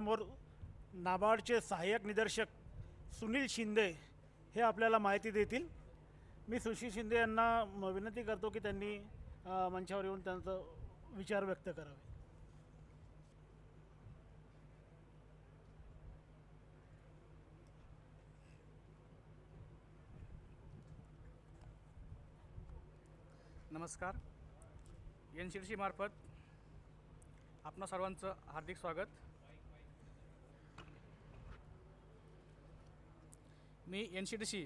आपल्यासमोर नाबार्डचे सहाय्यक निदेशक सुनील शिंदे हे आपल्याला माहिती देतील। मी सुशील शिंदे यांना विनंती करतो की त्यांनी मंचावर येऊन त्यांचं विचार व्यक्त करावे। नमस्कार। NCDC मार्फत आपणा सर्वांचं हार्दिक स्वागत। मी NCDC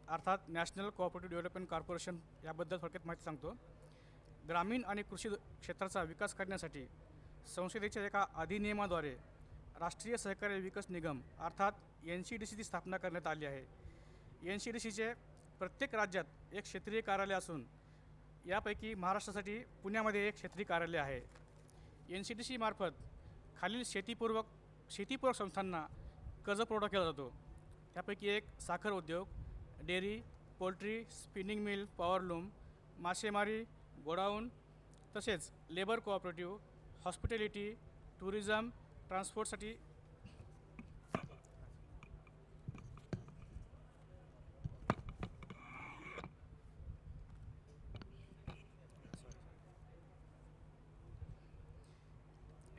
अर्थात नॅशनल कोऑपरेटिव्ह डेव्हलपमेंट कॉर्पोरेशन याबद्दल थोडक्यात माहिती सांगतो। ग्रामीण आणि कृषी क्षेत्राचा विकास करण्यासाठी संसदेच्या एका अधिनियमाद्वारे राष्ट्रीय सहकारी विकास निगम अर्थात NCDCची स्थापना करण्यात आली आहे। NCDCचे प्रत्येक राज्यात एक क्षेत्रीय कार्यालय असून यापैकी महाराष्ट्रासाठी पुण्यामध्ये एक क्षेत्रीय कार्यालय आहे। NCDC मार्फत खालील शेतीपूरक संस्थांना कर्ज पुरवठा केला जातो। त्यापैकी एक साखर उद्योग, dairy, poultry, spinning mill, powerloom, मासेमारी, गोडाऊन, तसेच लेबर कोऑपरेटिव्ह, हॉस्पिटॅलिटी, टुरिझम, ट्रान्सपोर्टसाठी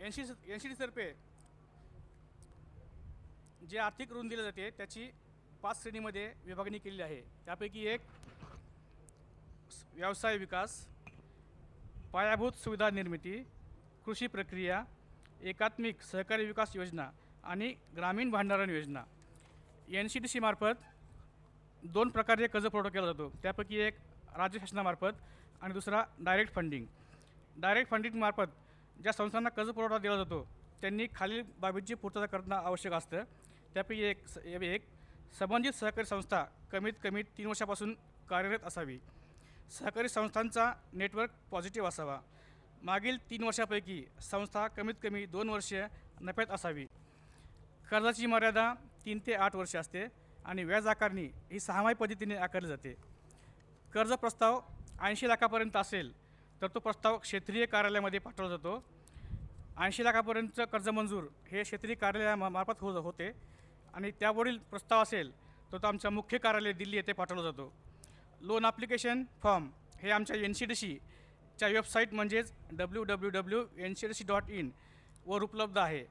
NCDCतर्फे जे आर्थिक ऋण दिले जाते त्याची 5 श्रेणीमध्ये विभागणी केलेली आहे। त्यापैकी एक व्यवसाय विकास, पायाभूत सुविधा निर्मिती, कृषी प्रक्रिया, एकात्मिक सहकारी विकास योजना आणि ग्रामीण भांडारण योजना। NCDC मार्फत 2 प्रकारे कर्ज पुरवठा केला जातो। त्यापैकी एक राज्य शासनामार्फत आणि दुसरा डायरेक्ट फंडिंग। डायरेक्ट फंडिंग मार्फत ज्या संस्थांना कर्ज पुरवठा दिला जातो त्यांनी खालील बाबींची पूर्तता करणं आवश्यक असतं। त्यापैकी एक संबंधित सहकारी संस्था कमीत कमी 3 वर्षापासून कार्यरत असावी। सहकारी संस्थांचा नेटवर्क पॉझिटिव्ह असावा। मागील 3 वर्षापैकी संस्था कमीत कमी 2 वर्षे नफ्यात असावी। कर्जाची मर्यादा 3 ते 8 वर्षे असते आणि व्याज आकारणी ही 6माही पद्धतीने आकारली जाते। कर्ज प्रस्ताव 80 लाखापर्यंत असेल तर तो प्रस्ताव क्षेत्रीय कार्यालयामध्ये पाठवला जातो। 80 लाखापर्यंतचं कर्ज मंजूर हे क्षेत्रीय कार्यालयामार्फत होते आणि त्यावरील प्रस्ताव असेल तर तो आमच्या मुख्य कार्यालय दिल्ली येथे पाठवला जातो। लोन ॲप्लिकेशन फॉर्म हे आमच्या NCDCच्या वेबसाईट म्हणजेच www.ncdc.in वर उपलब्ध आहे।